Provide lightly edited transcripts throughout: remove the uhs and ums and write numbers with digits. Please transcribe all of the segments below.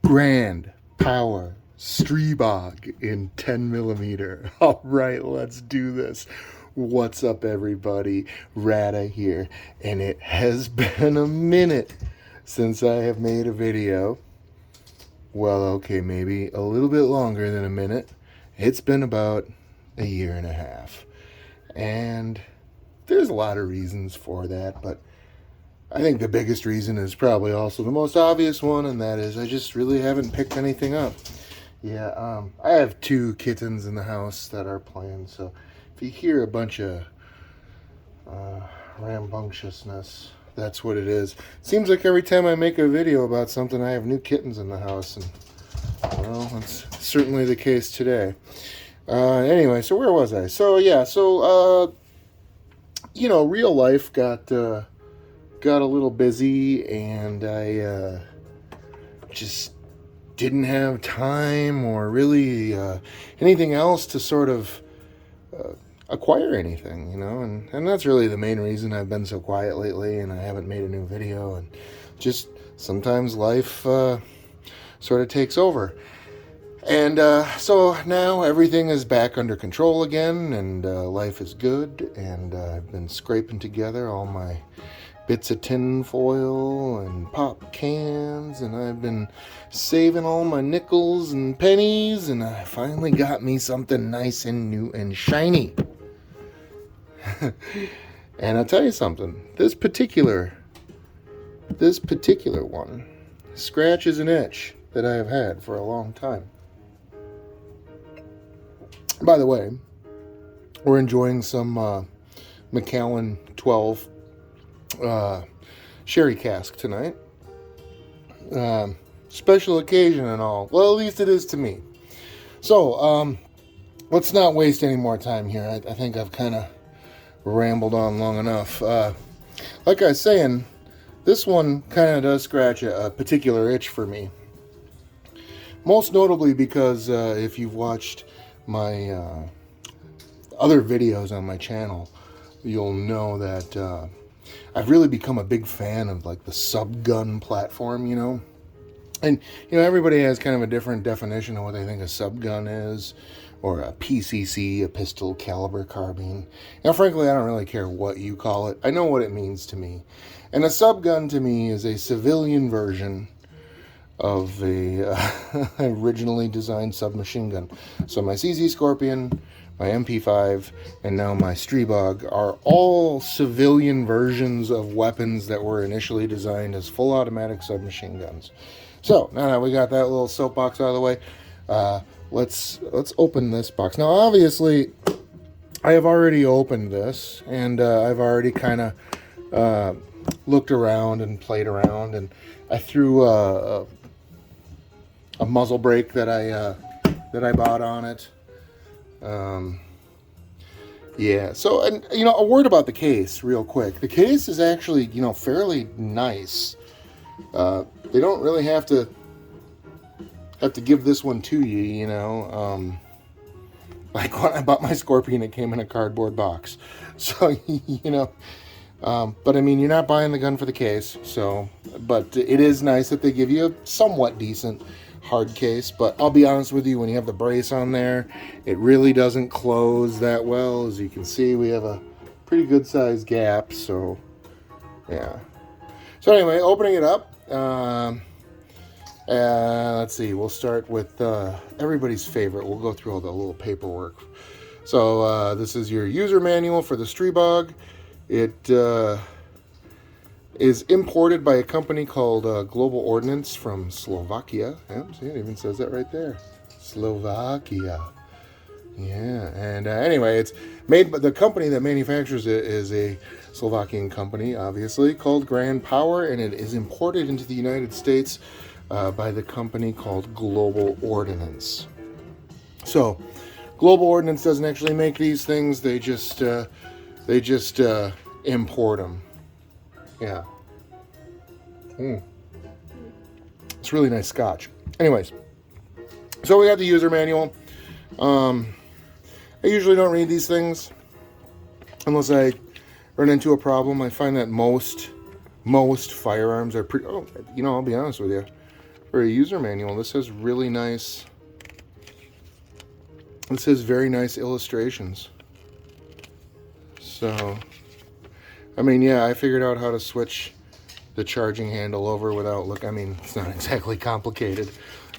Grand Power Stribog in 10mm. All right, let's do this. What's up, everybody? Rada here, and it has been a minute since I have made a video. Well, okay, maybe a little bit longer than a minute. It's been about a year and a half, and there's a lot of reasons for that, but I think the biggest reason is probably also the most obvious one, and that is I just really haven't picked anything up. Yeah, I have two kittens in the house that are playing, so if you hear a bunch of rambunctiousness, that's what it is. Seems like every time I make a video about something, I have new kittens in the house, and well, that's certainly the case today. Anyway, so where was I? So yeah, real life got a little busy, and I just didn't have time or really anything else to sort of acquire anything, and that's really the main reason I've been so quiet lately and I haven't made a new video, and just sometimes life sort of takes over. And so now everything is back under control again, and life is good, and I've been scraping together all my bits of tin foil and pop cans, and I've been saving all my nickels and pennies, and I finally got me something nice and new and shiny. And I'll tell you something, this particular one scratches an itch that I have had for a long time. By the way, we're enjoying some Macallan 12 sherry cask tonight. Special occasion and all. Well, at least it is to me. So, let's not waste any more time here. I think I've kind of rambled on long enough. Like I was saying, this one kind of does scratch a particular itch for me. Most notably because if you've watched my other videos on my channel, you'll know that I've really become a big fan of like the subgun platform, and everybody has kind of a different definition of what they think a subgun is, or a PCC, a pistol caliber carbine. Now, frankly, I don't really care what you call it. I know what it means to me, and a subgun to me is a civilian version of a originally designed submachine gun. So my CZ Scorpion, my MP5, and now my Stribog are all civilian versions of weapons that were initially designed as full automatic submachine guns. So now that we got that little soapbox out of the way, let's open this box. Now, obviously, I have already opened this, and I've already kind of looked around and played around, and I threw a muzzle brake that I bought on it. Yeah, so, and a word about the case real quick. The case is actually, fairly nice. They don't really have to give this one to you, like when I bought my Scorpion, it came in a cardboard box. So, but I mean, you're not buying the gun for the case, so, but it is nice that they give you a somewhat decent hard case. But I'll be honest with you, when you have the brace on there, it really doesn't close that well. As you can see, we have a pretty good sized gap, so yeah. So anyway, opening it up, let's see, we'll start with everybody's favorite. We'll go through all the little paperwork. So this is your user manual for the Stribog. It is imported by a company called Global Ordnance from Slovakia. Yeah, see, it even says that right there. Slovakia. Yeah, and anyway, it's made by the company that manufactures it is a Slovakian company, obviously, called Grand Power, and it is imported into the United States by the company called Global Ordnance. So, Global Ordnance doesn't actually make these things; they just import them. Yeah. It's really nice scotch. Anyways, so we got the user manual. I usually don't read these things unless I run into a problem. I find that most firearms are pretty, I'll be honest with you, or a user manual. This has really nice, this has very nice illustrations. So, I mean, yeah, I figured out how to switch the charging handle over without I mean, it's not exactly complicated,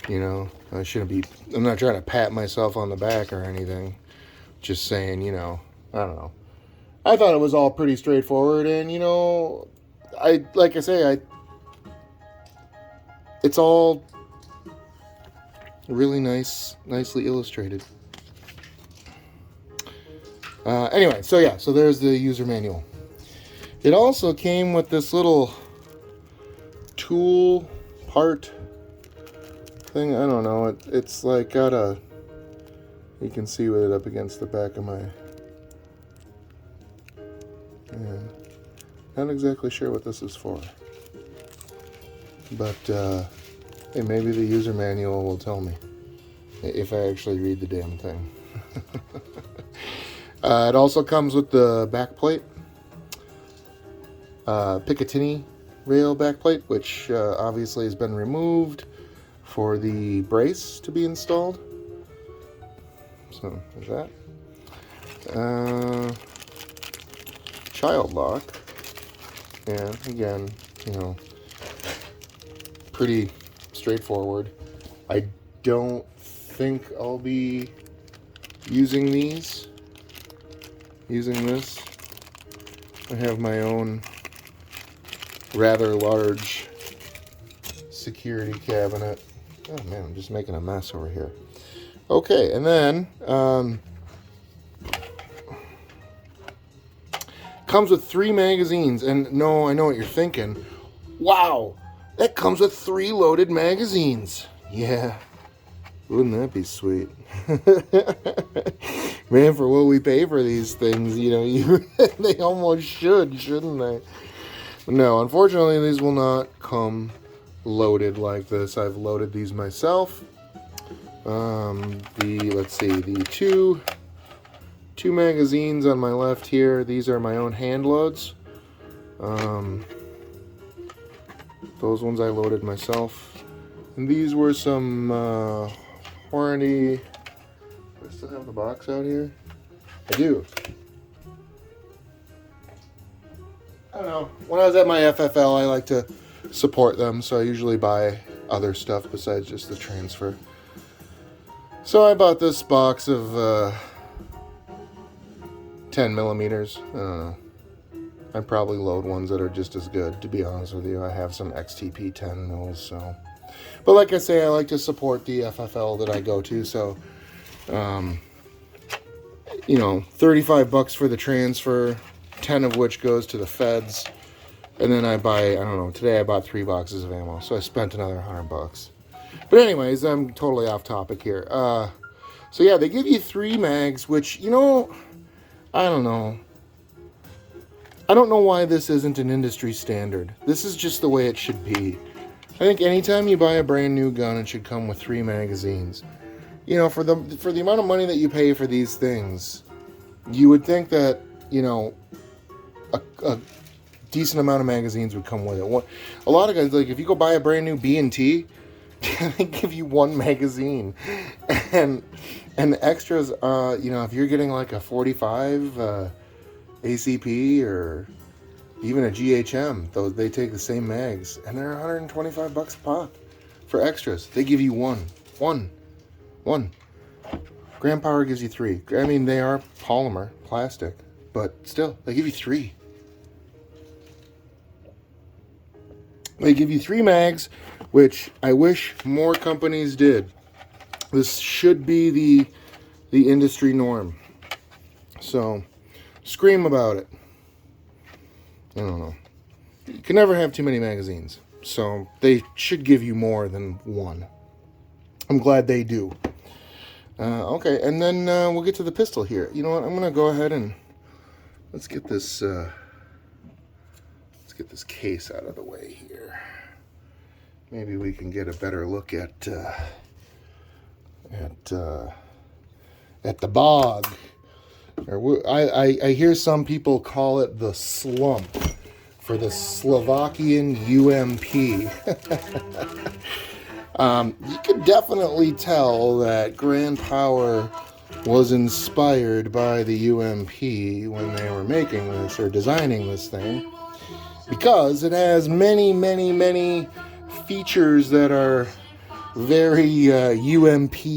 you know. I shouldn't be, I'm not trying to pat myself on the back or anything. Just saying, you know, I don't know. I thought it was all pretty straightforward, and, you know, like I say, it's all really nicely illustrated. Anyway, so yeah, so there's the user manual. It also came with this little tool part thing. I don't know. It's like got a, you can see with it up against the back of my, yeah, not exactly sure what this is for. But hey, maybe the user manual will tell me if I actually read the damn thing. It also comes with the back plate, Picatinny rail back plate, which obviously has been removed for the brace to be installed. So there's that. Child lock. Yeah, again, you know, pretty straightforward. I don't think I'll be using this. I have my own rather large security cabinet. Oh man, I'm just making a mess over here. Okay, and then comes with 3 magazines. And no, I know what you're thinking. Wow, that comes with 3 loaded magazines. Yeah, wouldn't that be sweet? Man, for what we pay for these things, you know, they almost shouldn't they? No, unfortunately, these will not come loaded like this. I've loaded these myself. Let's see, the two magazines on my left here, these are my own hand loads. Those ones I loaded myself. And these were some warranty. Do I still have the box out here? I do. I don't know. When I was at my FFL, I like to support them, so I usually buy other stuff besides just the transfer. So I bought this box of 10 millimeters. I don't know. I'd probably load ones that are just as good, to be honest with you. I have some XTP 10 mils, so. But like I say, I like to support the FFL that I go to, so, you know, $35 for the transfer, 10 of which goes to the feds. And then I buy, I don't know, today I bought 3 boxes of ammo, so I spent another $100. But anyways, I'm totally off topic here. So yeah, they give you 3 mags, which, you know, I don't know. I don't know why this isn't an industry standard. This is just the way it should be. I think anytime you buy a brand new gun, it should come with 3 magazines. You know, for the amount of money that you pay for these things, you would think that, you know, a decent amount of magazines would come with it. A lot of guys, like, if you go buy a brand new B&T, they give you 1 magazine. And the extras, you know, if you're getting like a 45 ACP or even a GHM, though they take the same mags, and they're $125 a pop for extras. They give you one. Grand Power gives you 3. I mean, they are polymer, plastic, but still, they give you 3. They give you 3 mags, which I wish more companies did. This should be the industry norm. So, scream about it. I don't know. You can never have too many magazines, so they should give you more than 1. I'm glad they do. Okay, and then we'll get to the pistol here. You know what? I'm gonna go ahead and let's get this case out of the way here. Maybe we can get a better look at the bog. I hear some people call it the slump for the Slovakian UMP. You could definitely tell that Grand Power was inspired by the UMP when they were making this or designing this thing, because it has many, many, many features that are very UMP-ish,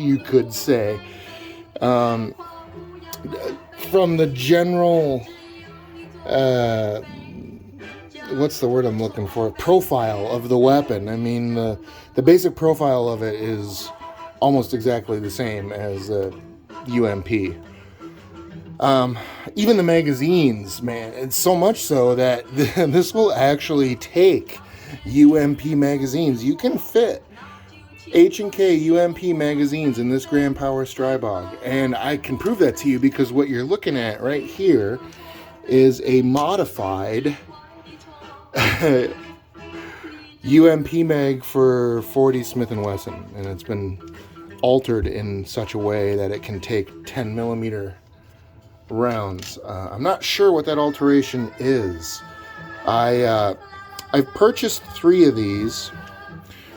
you could say. From the general, what's the word I'm looking for? Profile of the weapon. I mean, the basic profile of it is almost exactly the same as UMP. Even the magazines, man, it's so much so that this will actually take UMP magazines. You can fit H&K UMP magazines in this Grand Power Stribog, and I can prove that to you because what you're looking at right here is a modified UMP mag for 40 Smith & Wesson, and it's been altered in such a way that it can take 10 millimeter rounds. I'm not sure what that alteration is. I've purchased 3 of these,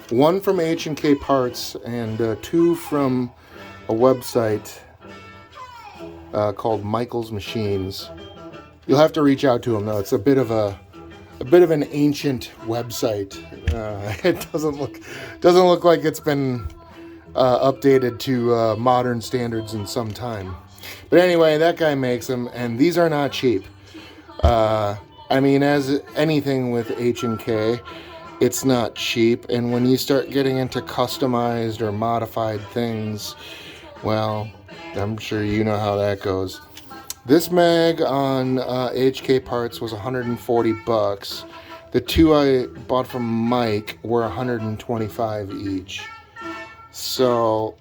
one from H&K Parts and 2 from a website called Michael's Machines. You'll have to reach out to them though. It's a bit of an ancient website. It doesn't look like it's been updated to modern standards in some time. But anyway, that guy makes them, and these are not cheap. I mean, as anything with H&K, it's not cheap. And when you start getting into customized or modified things, well, I'm sure you know how that goes. This mag on HK Parts was $140. The 2 I bought from Mike were $125 each. So,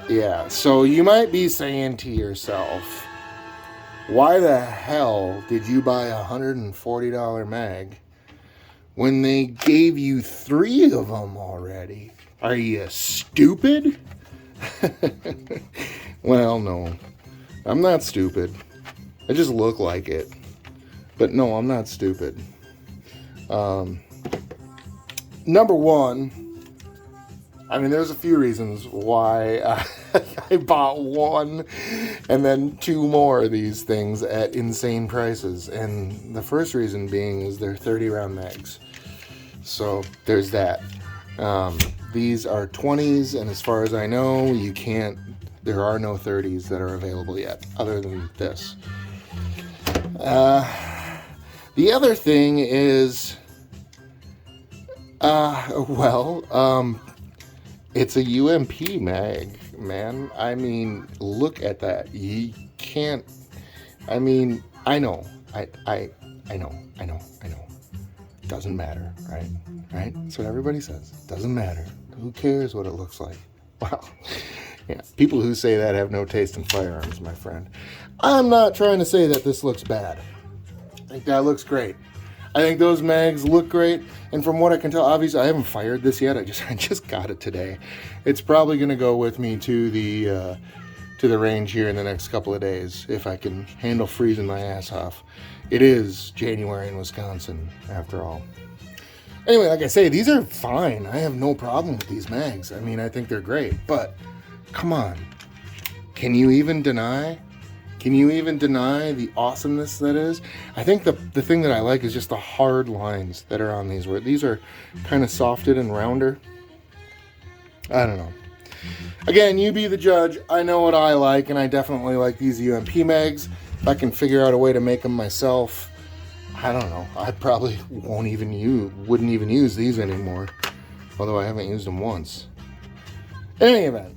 yeah. So you might be saying to yourself, why the hell did you buy a $140 mag when they gave you 3 of them already? Are you stupid? Well, no. I'm not stupid. I just look like it. But no, I'm not stupid. Number one, I mean, there's a few reasons why I bought 1 and then 2 more of these things at insane prices. And the first reason being is they're 30 round mags. So there's that. These are 20s, and as far as I know, there are no 30s that are available yet, other than this. The other thing is, it's a UMP mag, man. I mean, look at that. You can't, I mean, I know. I know. Doesn't matter, right? Right? That's what everybody says. Doesn't matter. Who cares what it looks like? Wow. Yeah, people who say that have no taste in firearms, my friend. I'm not trying to say that this looks bad. I think that looks great. I think those mags look great, and from what I can tell, obviously I haven't fired this yet. I just got it today. It's probably going to go with me to the range here in the next couple of days if I can handle freezing my ass off. It is January in Wisconsin, after all. Anyway, like I say, these are fine. I have no problem with these mags. I mean, I think they're great, but come on. Can you even deny the awesomeness that is? I think the thing that I like is just the hard lines that are on these, where these are kind of softed and rounder. I don't know. Again, you be the judge. I know what I like, and I definitely like these UMP mags. If I can figure out a way to make them myself, I don't know. I probably wouldn't even use these anymore, although I haven't used them once. In any event,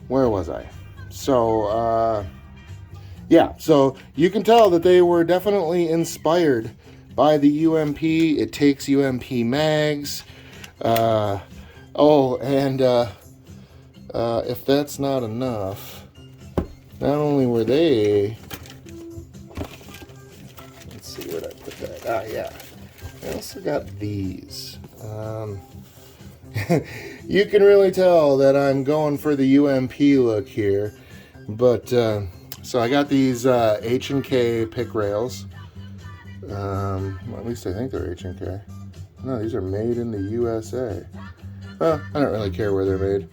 where was I? So, yeah, so you can tell that they were definitely inspired by the UMP. It takes UMP mags. And if that's not enough, not only were they, let's see where I put that. Yeah, I also got these. You can really tell that I'm going for the UMP look here. But, so I got these H&K pick rails. At least I think they're H&K. No, these are made in the USA. Well, I don't really care where they're made.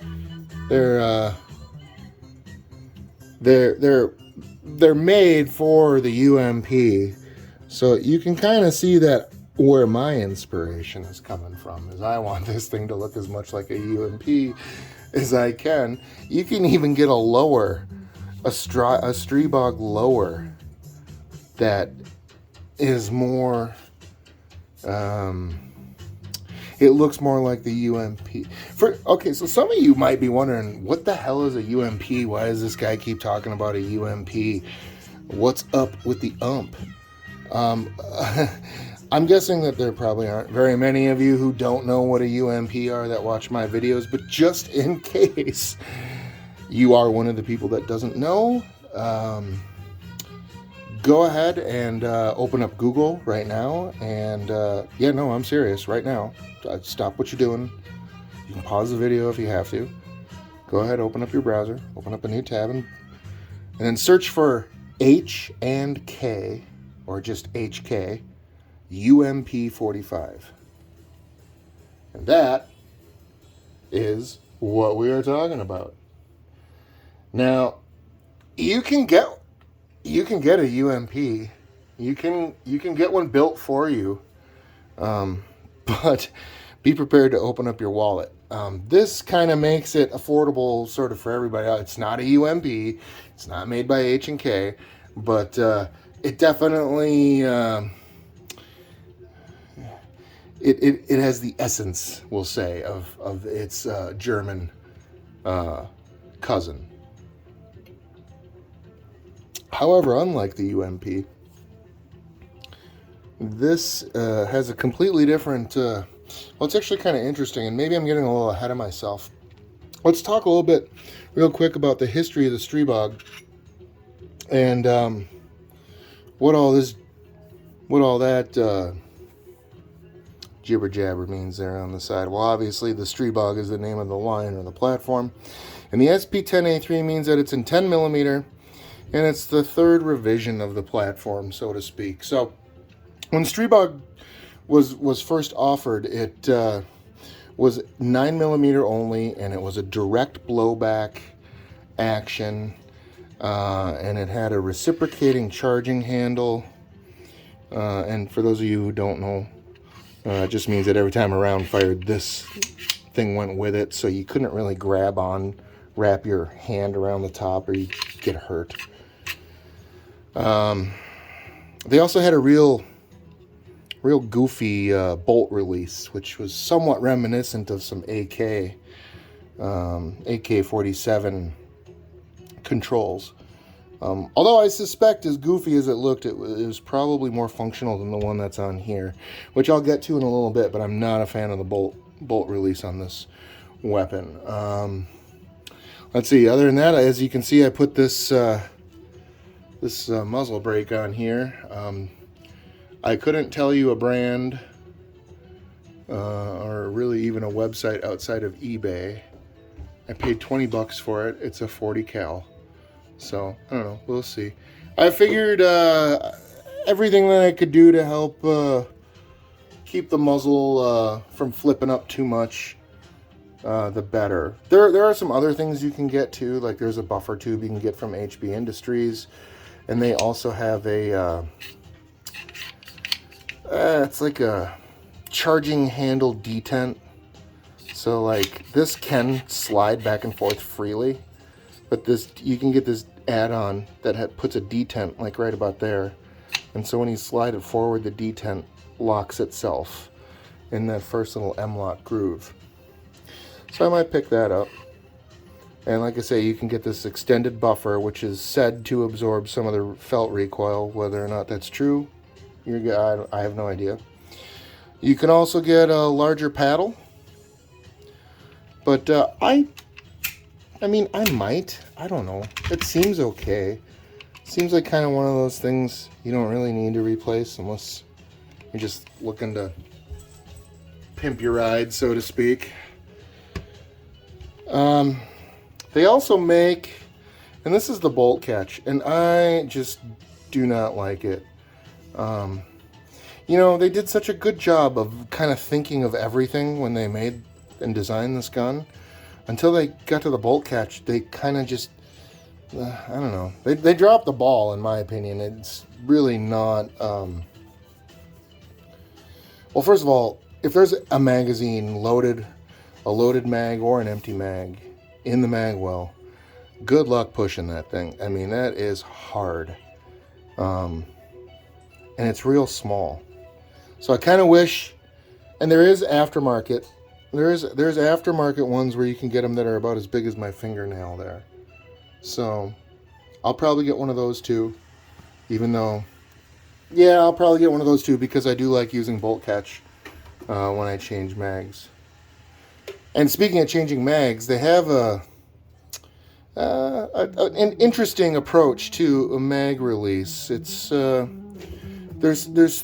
They're made for the UMP, so you can kind of see that where my inspiration is coming from. Is I want this thing to look as much like a UMP as I can. You can even get a lower, a Stribog lower that is more. It looks more like the UMP. Okay, so some of you might be wondering, what the hell is a UMP? Why does this guy keep talking about a UMP? What's up with the ump? I'm guessing that there probably aren't very many of you who don't know what a UMP are that watch my videos, but just in case you are one of the people that doesn't know, go ahead and open up Google right now, and yeah, no, I'm serious, right now. Stop what you're doing. You can pause the video if you have to. Go ahead, open up your browser, open up a new tab, and then search for H and K, or just HK, UMP45. And that is what we are talking about. Now, you can get a UMP. You can get one built for you, but be prepared to open up your wallet. This kind of makes it affordable, sort of, for everybody. It's not a UMP. It's not made by H&K, but it definitely it has the essence, we'll say, of its German cousin. However, unlike the UMP, this has a completely different, well, it's actually kind of interesting, and maybe I'm getting a little ahead of myself. Let's talk a little bit real quick about the history of the Stribog and what all that jibber jabber means there on the side. Well, obviously the Stribog is the name of the line or the platform, and the SP10A3 means that it's in 10 millimeter, and it's the third revision of the platform, so to speak. So when Stribog was first offered, it was 9 millimeter only, and it was a direct blowback action, and it had a reciprocating charging handle, and for those of you who don't know, it just means that every time a round fired, this thing went with it, so you couldn't really wrap your hand around the top, or you get hurt. They also had a real goofy bolt release, which was somewhat reminiscent of some AK-47 controls. Although I suspect, as goofy as it looked, it was probably more functional than the one that's on here, which I'll get to in a little bit, but I'm not a fan of the bolt release on this weapon. Let's see, other than that, as you can see, I put this muzzle brake on here. I couldn't tell you a brand or really even a website outside of eBay. I paid 20 bucks for it. It's a 40 cal. So, I don't know. We'll see. I figured everything that I could do to help keep the muzzle from flipping up too much, the better. There are some other things you can get too. Like there's a buffer tube you can get from HB Industries. And they also have a, it's like a charging handle detent. So like this can slide back and forth freely, but this, you can get this add-on that puts a detent like right about there. And so when you slide it forward, the detent locks itself in that first little M-lock groove. So I might pick that up. And like I say, you can get this extended buffer, which is said to absorb some of the felt recoil. Whether or not that's true, I have no idea. You can also get a larger paddle. But I mean, I might. I don't know. It seems okay. Seems like kind of one of those things you don't really need to replace unless you're just looking to pimp your ride, so to speak. They also make, and this is the bolt catch, and I just do not like it. You know, they did such a good job of kind of thinking of everything when they made and designed this gun. Until they got to the bolt catch, they kind of just, I don't know. They dropped the ball, in my opinion. It's really not, well, first of all, if there's a magazine loaded, a loaded mag or an empty mag in the mag well, good luck pushing that thing. I mean, that is hard. And it's real small. So I kind of wish, and there is aftermarket. There's aftermarket ones where you can get them that are about as big as my fingernail there. So I'll probably get one of those too, even though, yeah, I'll probably get one of those too because I do like using bolt catch when I change mags. And speaking of changing mags, they have an interesting approach to a mag release. It's there's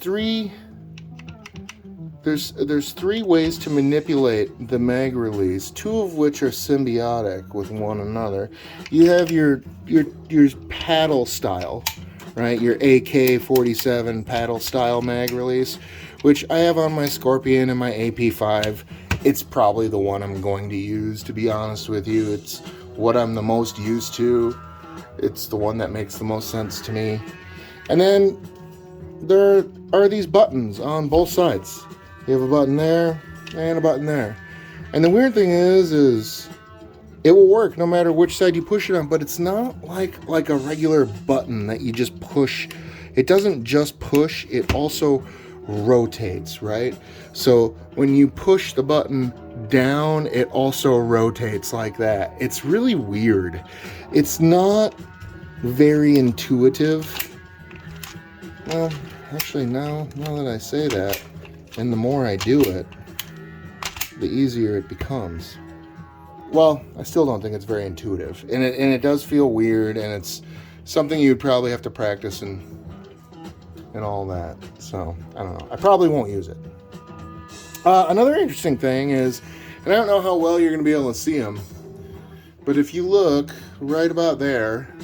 three ways to manipulate the mag release, two of which are symbiotic with one another. You have your paddle style, right? Your AK-47 paddle style mag release, which I have on my Scorpion and my AP5. It's probably the one I'm going to use, to be honest with you. It's what I'm the most used to. It's the one that makes the most sense to me. And then there are these buttons on both sides. You have a button there and a button there. And the weird thing is it will work no matter which side you push it on, but it's not like a regular button that you just push. It doesn't just push, it also rotates, right? So when you push the button down, it also rotates like that. It's really weird. It's not very intuitive. Well, actually, now that I say that, and the more I do it, the easier it becomes. Well, I still don't think it's very intuitive, and it does feel weird, and it's something you'd probably have to practice and all that. So I don't know. I probably won't use it. Another interesting thing is, and I don't know how well you're going to be able to see them, but if you look right about there,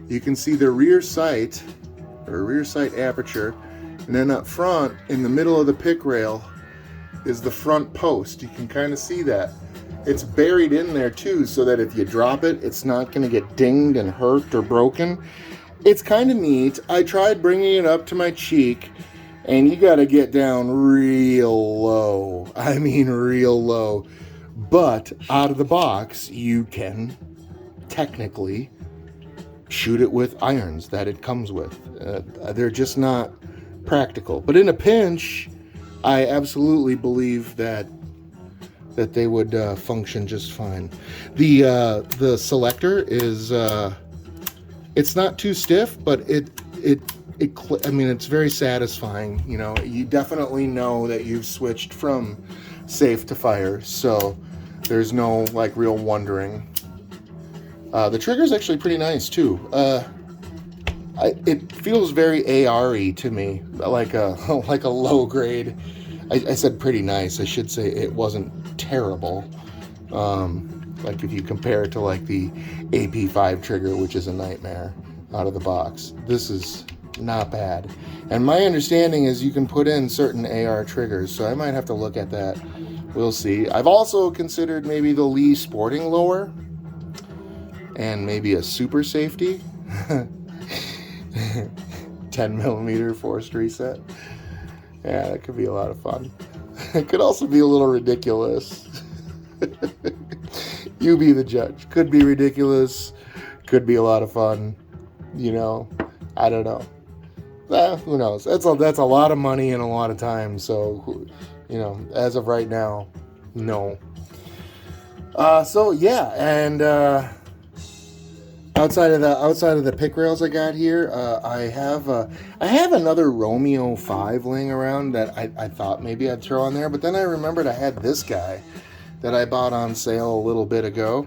you can see the rear sight or rear sight aperture. And then up front, in the middle of the pick rail, is the front post. You can kind of see that. It's buried in there too, so that if you drop it, it's not going to get dinged and hurt or broken. It's kind of neat. I tried bringing it up to my cheek, and you got to get down real low. I mean real low. But out of the box, you can technically shoot it with irons that it comes with. They're just not practical, but in a pinch, I absolutely believe that they would function just fine. The selector is it's not too stiff, but I mean, it's very satisfying. You know, you definitely know that you've switched from safe to fire, so there's no like real wondering. The trigger's actually pretty nice too. It feels very AR-y to me, like a low grade. I said pretty nice. I should say it wasn't terrible. Like if you compare it to like the AP5 trigger, which is a nightmare out of the box. This is not bad. And my understanding is you can put in certain AR triggers, so I might have to look at that. We'll see. I've also considered maybe the Lee Sporting lower and maybe a super safety. 10 millimeter forced reset. Yeah, that could be a lot of fun. It could also be a little ridiculous. You be the judge. Could be ridiculous. Could be a lot of fun. You know, I don't know. Who knows? That's a lot of money and a lot of time. So, you know, as of right now, no. So yeah, and outside of the pick rails I got here, I have another Romeo 5 laying around that I thought maybe I'd throw on there, but then I remembered I had this guy that I bought on sale a little bit ago,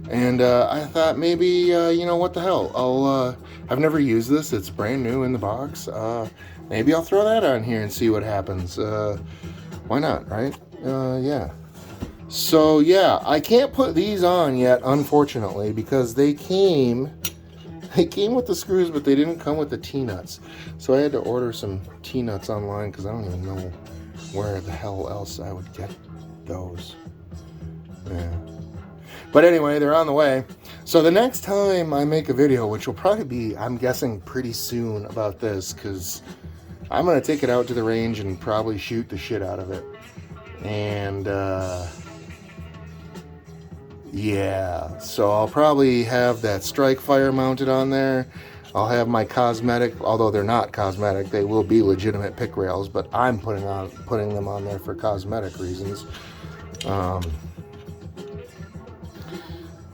and I thought maybe you know, what the hell, I've never used this. It's brand new in the box. Maybe I'll throw that on here and see what happens. Why not, right? Yeah. So yeah, I can't put these on yet, unfortunately, because they came They came with the screws, but they didn't come with the T-nuts. So I had to order some T-nuts online because I don't even know where the hell else I would get those. Yeah. But anyway, they're on the way. So the next time I make a video, which will probably be, I'm guessing, pretty soon about this, because I'm going to take it out to the range and probably shoot the shit out of it. And, yeah, so I'll probably have that strike fire mounted on there. I'll have my cosmetic, although they're not cosmetic, they will be legitimate pick rails, but I'm putting them on there for cosmetic reasons.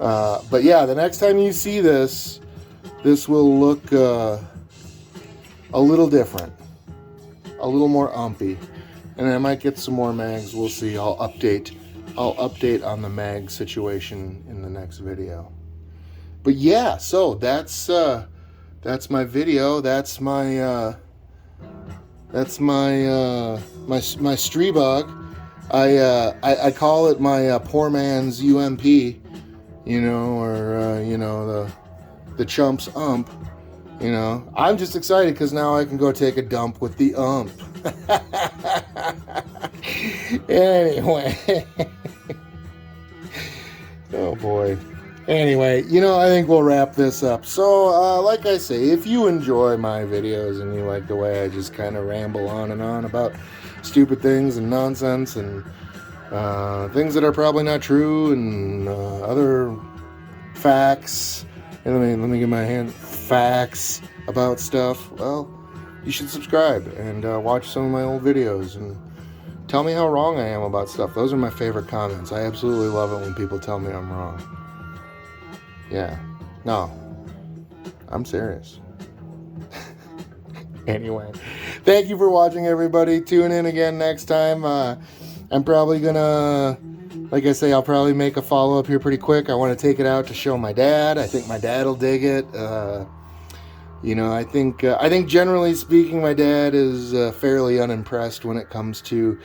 But yeah, the next time you see this will look a little different, a little more umpy, and I might get some more mags. We'll see. I'll update on the mag situation in the next video. But yeah, so that's my video. That's my my Stribog. I call it my poor man's UMP, you know, or you know, the chump's ump. You know, I'm just excited because now I can go take a dump with the ump. Anyway. Oh boy. Anyway, you know, I think we'll wrap this up. So, like I say, if you enjoy my videos and you like the way I just kind of ramble on and on about stupid things and nonsense and things that are probably not true and other facts, and let me get my hand, facts about stuff, well, you should subscribe and watch some of my old videos and tell me how wrong I am about stuff. Those are my favorite comments. I absolutely love it when people tell me I'm wrong. Yeah. No. I'm serious. Anyway. Thank you for watching, everybody. Tune in again next time. I'm probably gonna, like I say, I'll probably make a follow-up here pretty quick. I want to take it out to show my dad. I think my dad will dig it. You know, I think generally speaking, my dad is fairly unimpressed when it comes to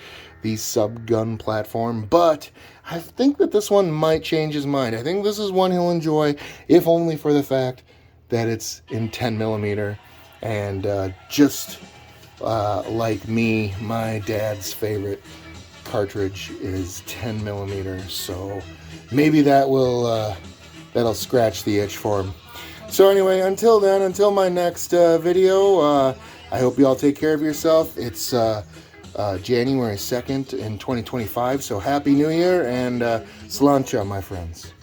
the sub-gun platform, but I think that this one might change his mind. I think this is one he'll enjoy, if only for the fact that it's in 10mm, and just like me, my dad's favorite cartridge is 10mm, so maybe that will that'll scratch the itch for him. So anyway, until then, until my next video, I hope you all take care of yourself. It's January 2nd in 2025, so Happy New Year and Slancha, my friends.